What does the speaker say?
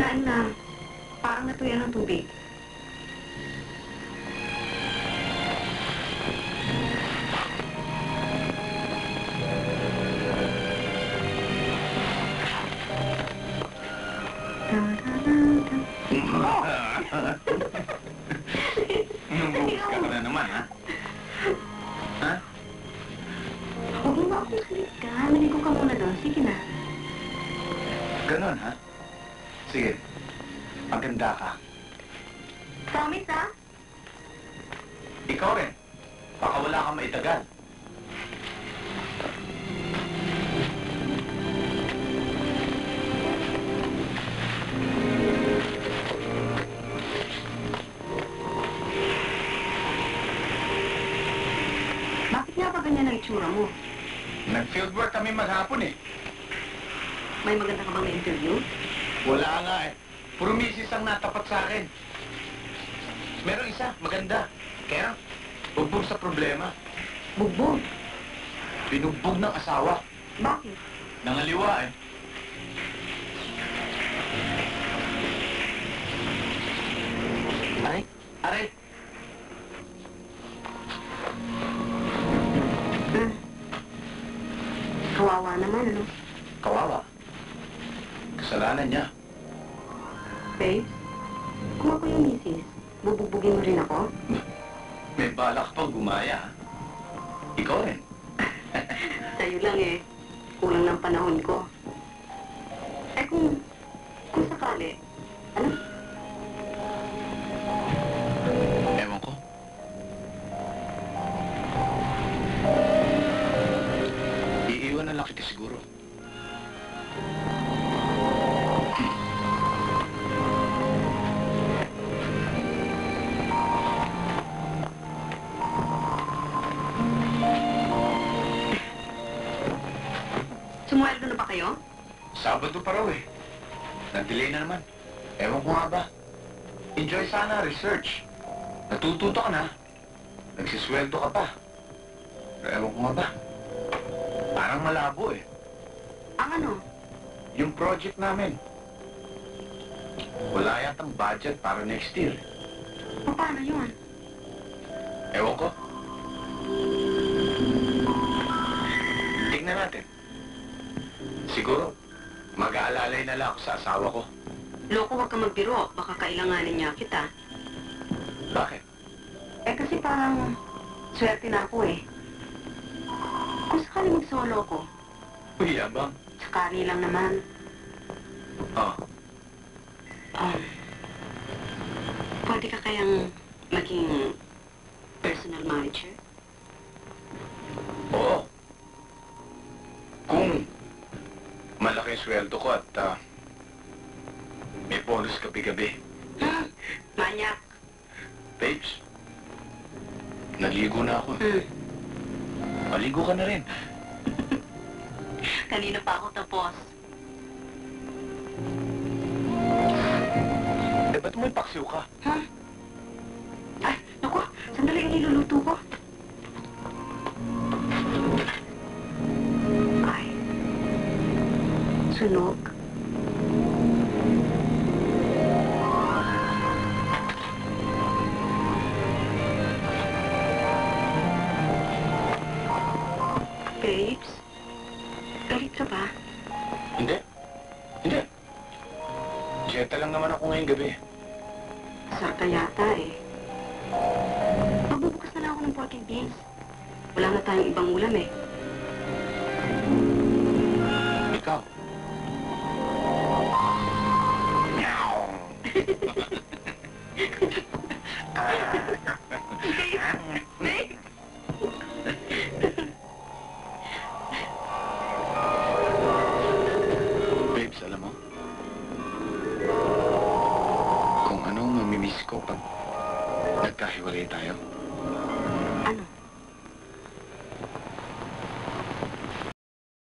Magaan lang. Parang natuyan ng tubig. Bubus ka na naman, ha? Ha? Huwag mo ba akong halika? Maligo ka muna doon. Sige na. Ganon, ha? Sige. Maganda ka. Promise, ha? Ikaw rin. Baka wala kang maitagal. Bakit nga ba ganyan ang itsura mo? Nag-fieldwork kami maghapon, eh. May maganda ka bang interview? Wala nga, eh. Puro misis ang natapat sa akin. Meron isa, maganda. Kaya, bugbog sa problema. Bugbog. Binugbog ng asawa. Bakit? Nangaliwa, eh. Aray? Aray? Hmm. Kawawa naman, ano? Kawawa. Kasalanan niya. Babe, kung ako yung misis, bubugbugin mo rin ako? May balak pang gumaya, ha? Ikaw rin. Sa'yo lang eh. Kulang ng panahon ko. Eh kung sakali, ano? Ewan ko. Iiwan na lang kita siguro. Sumueldo na ba kayo? Sabado pa raw, eh. Nag-delay na naman. Ewan ko nga ba. Enjoy sana, research. Natututo ka na. Nagsisweldo ka pa. Pero ewan ko nga ba. Parang malabo, eh. Ang ano? Yung project namin. Wala yatang budget para next year. Paano yun? Ewan ko. Tingnan natin. Siguro, mag-aalalay na lang ako sa asawa ko. Loko, huwag ka magbiro. Baka kailanganin niya kita. Bakit? Eh kasi parang swerte na ako eh. Kung sakali mag-solo ko, Uy, yabang. sakali lang naman. Oh, Pwede ka kayang maging personal manager? oo. Kung malaki yung sweldo ko at may bonus gabi-gabi. Manyak. Babes, naligo na ako. Maligo ka na rin. Kanina pa ako tapos. Eh, ba't may paksiw ka? Ay, naku, sandali yung niluluto ko. Ay, sunog. Babes, galit ka ba? Hindi. Hindi. Jetta lang naman ako ngayong gabi. Sarta yata eh. Magbubukas na lang ako ng pork and beans. Wala na tayong ibang ulam eh. Ikaw. Meow. Babe! Babes, alam mo? Kung ano ang mamimiss ko pag nagkahiwalay tayo.